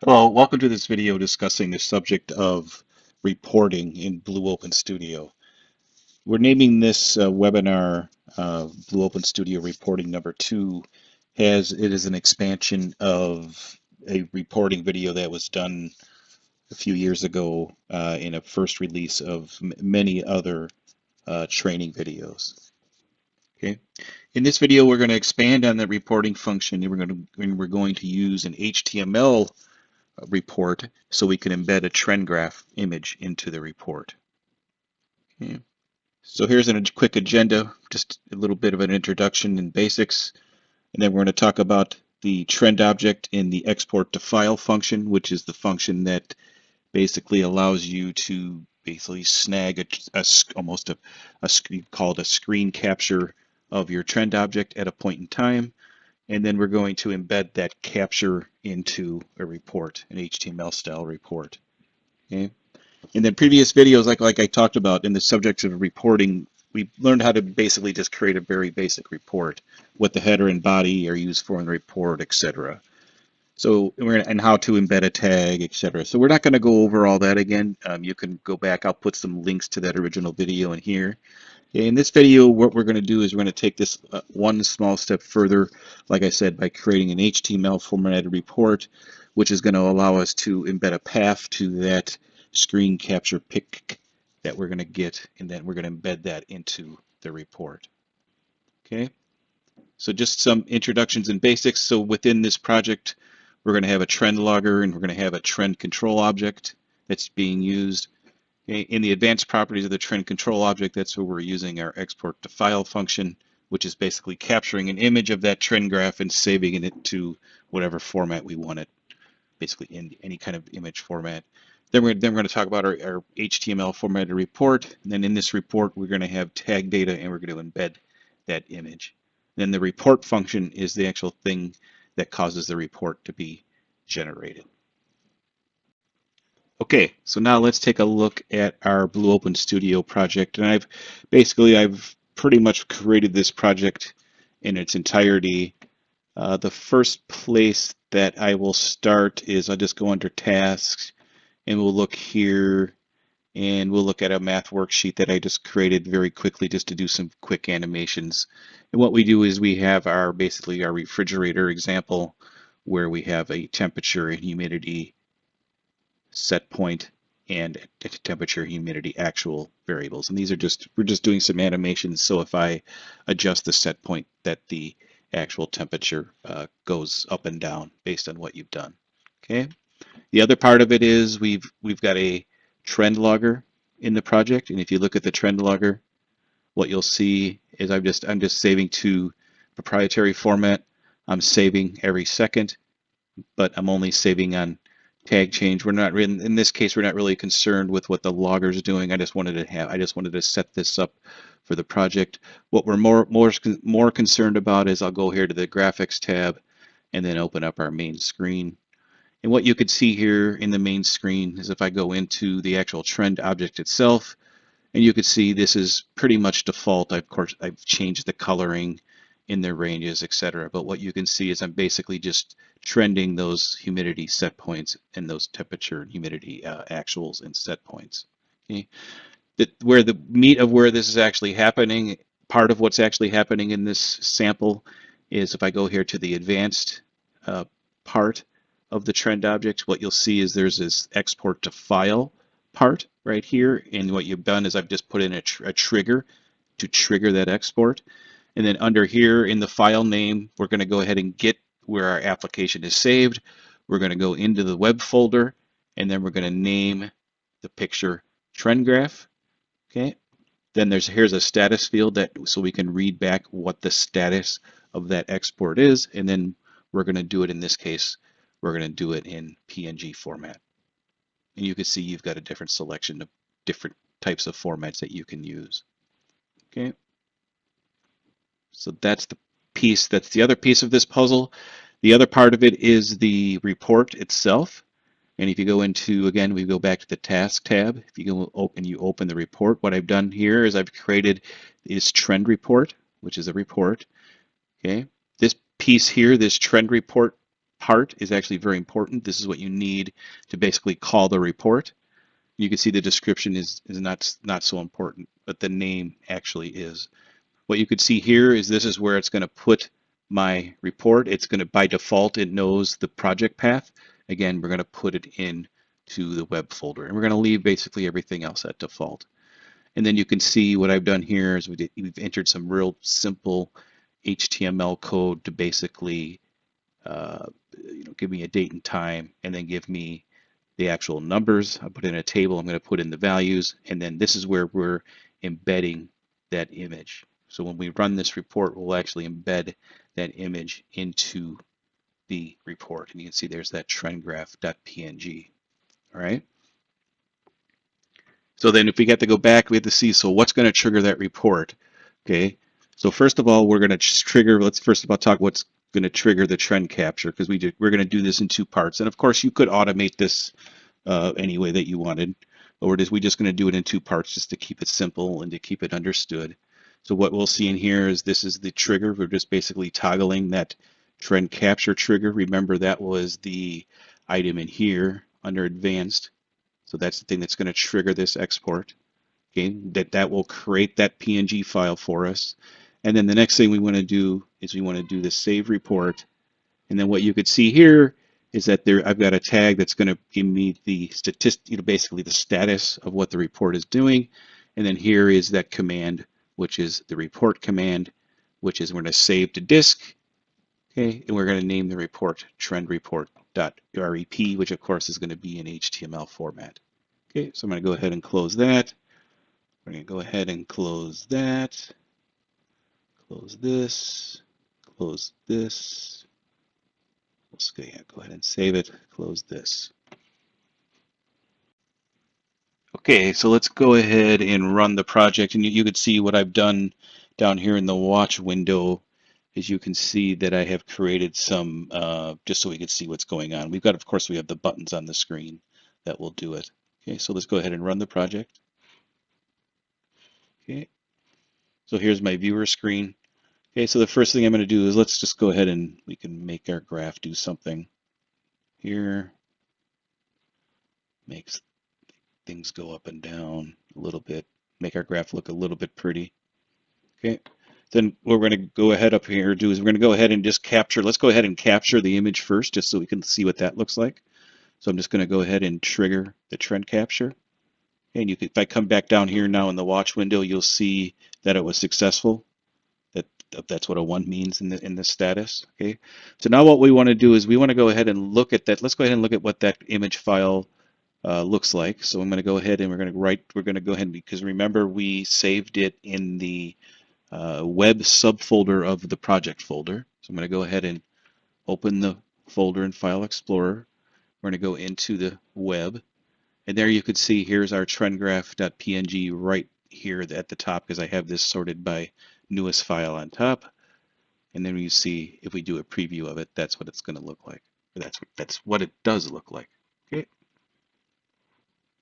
Hello, welcome to this video discussing the subject of reporting in Blue Open Studio. We're naming this webinar Blue Open Studio Reporting number 2, as it is an expansion of a reporting video that was done a few years ago in a first release of many other training videos. Okay. In this video, we're going to expand on the reporting function, and we're going to use an HTML report so we can embed a trend graph image into the report. Okay. So here's a quick agenda, just a little bit of an introduction and basics, and then we're going to talk about the trend object in the export to file function, which is the function that basically allows you to basically snag almost a called a screen capture of your trend object at a point in time. And then we're going to embed that capture into a report, an HTML style report. Okay. In the previous videos, like I talked about in the subject of reporting, we learned how to basically just create a very basic report, what the header and body are used for in the report, etc. So, and how to embed a tag, etc. So we're not going to go over all that again. You can go back. I'll put some links to that original video in here. In this video, what we're going to do is we're going to take this one small step further, like I said, by creating an HTML formatted report, which is going to allow us to embed a path to that screen capture pic that we're going to get, and then we're going to embed that into the report. Okay, so just some introductions and basics. So within this project, we're going to have a trend logger, and we're going to have a trend control object that's being used. In the advanced properties of the trend control object, that's where we're using our export to file function, which is basically capturing an image of that trend graph and saving it to whatever format we want it, basically in any kind of image format. Then we're going to talk about our HTML formatted report. And then in this report, we're going to have tag data, and we're going to embed that image. Then the report function is the actual thing that causes the report to be generated. Okay, so now let's take a look at our Blue Open Studio project. And I've pretty much created this project in its entirety. The first place that I will start is I'll just go under tasks, and we'll look here, and we'll look at a math worksheet that I just created very quickly just to do some quick animations. And what we do is we have basically our refrigerator example where we have a temperature and humidity set point and temperature, humidity, actual variables. And these are we're just doing some animations. So if I adjust the set point, that the actual temperature goes up and down based on what you've done. Okay. The other part of it is we've got a trend logger in the project. And if you look at the trend logger, what you'll see is I'm just saving to proprietary format. I'm saving every second, but I'm only saving on tag change. We're not really, in this case, we're not really concerned with what the logger is doing. I just wanted to set this up for the project. What we're more concerned about is I'll go here to the graphics tab and then open up our main screen. And what you can see here in the main screen is if I go into the actual trend object itself, and you can see this is pretty much default. Of course, I've changed the coloring in their ranges, etc. But what you can see is I'm basically just trending those humidity set points and those temperature and humidity actuals and set points. Okay. Where the meat of where this is actually happening, part of what's actually happening in this sample is if I go here to the advanced part of the trend object, what you'll see is there's this export to file part right here. And what you've done is I've just put in a trigger to trigger that export. And then under here in the file name, we're going to go ahead and get where our application is saved. We're going to go into the web folder, and then we're going to name the picture trend graph. Okay. Then here's a status field so we can read back what the status of that export is. And then we're going to do it in this case, we're going to do it in PNG format. And you can see you've got a different selection of different types of formats that you can use. Okay. So that's the other piece of this puzzle. The other part of it is the report itself. And if you go again, we go back to the task tab. If you go you open the report, what I've done here is I've created this trend report, which is a report. Okay. This piece here, this trend report part, is actually very important. This is what you need to basically call the report. You can see the description is not so important, but the name actually is. What you could see here is this is where it's going to put my report. It's going to, by default, it knows the project path. Again, we're going to put it in to the web folder, and we're going to leave basically everything else at default. And then you can see what I've done here is we've entered some real simple HTML code to basically give me a date and time, and then give me the actual numbers. I put in a table, I'm going to put in the values, and then this is where we're embedding that image. So when we run this report, we'll actually embed that image into the report. And you can see there's that trend graph.png. All right. So then if we get to go back, we have to see, so what's going to trigger that report? Okay. So first of all, we're going to trigger, let's first of all talk what's going to trigger the trend capture, because we're going to do this in two parts. And of course, you could automate this any way that you wanted, or we're just going to do it in two parts just to keep it simple and to keep it understood. So what we'll see in here is this is the trigger. We're just basically toggling that trend capture trigger. Remember, that was the item in here under advanced. So that's the thing that's going to trigger this export. Okay, that will create that PNG file for us. And then the next thing we want to do is we want to do the save report. And then what you could see here is that I've got a tag that's going to give me the statistic, basically the status of what the report is doing. And then here is that command, which is the report command, which is we're going to save to disk. Okay, and we're going to name the report trend report.rep, which of course is going to be in HTML format. Okay, so I'm going to go ahead and close that. We're going to go ahead and close that. Close this. Close this. Let's go ahead and save it. Close this. Okay, so let's go ahead and run the project, and you could see what I've done down here in the watch window. As you can see that I have created some, just so we can see what's going on. We've got, of course, we have the buttons on the screen that will do it. Okay, so let's go ahead and run the project. Okay, so here's my viewer screen. Okay, so the first thing I'm going to do is let's just go ahead and we can make our graph do something here. Makes things go up and down a little bit, make our graph look a little bit pretty. Okay, then what we're going to go ahead up here do is we're going to go ahead and just capture, let's go ahead and capture the image first just so we can see what that looks like. So I'm just going to go ahead and trigger the trend capture. And if I come back down here now in the watch window, you'll see that it was successful. That's what a 1 means in the status. Okay, so now what we want to do is we want to go ahead and look at that. Let's go ahead and look at what that image file looks like. So I'm going to go ahead and we're going to go ahead, because remember we saved it in the web subfolder of the project folder. So I'm going to go ahead and open the folder in File Explorer. We're going to go into the web, and there you could see here's our trendgraph.png right here at the top, because I have this sorted by newest file on top. And then you see if we do a preview of it, that's what it's going to look like. That's what it does look like. Okay.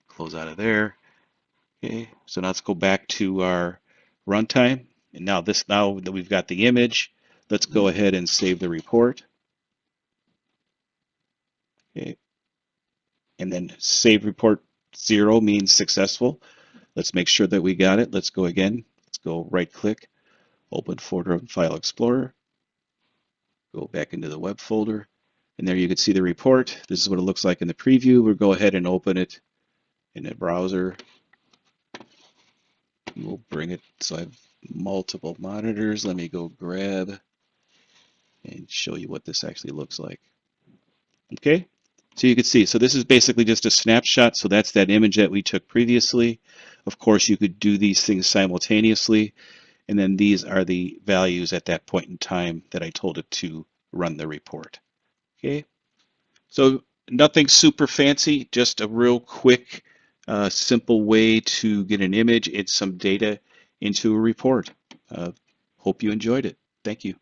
Close out of there. Okay, so now let's go back to our runtime. And now that we've got the image, let's go ahead and save the report. Okay. And then save report 0 means successful. Let's make sure that we got it. Let's go again. Let's go right click, open folder in File Explorer, go back into the web folder, and there you can see the report. This is what it looks like in the preview. We'll go ahead and open it in a browser. We'll bring it, so I have multiple monitors. Let me go grab and show you what this actually looks like. Okay, so you can see, so this is basically just a snapshot. So that's that image that we took previously. Of course, you could do these things simultaneously, and then these are the values at that point in time that I told it to run the report. Okay, so nothing super fancy, just a real quick, simple way to get an image and some data into a report. Hope you enjoyed it. Thank you.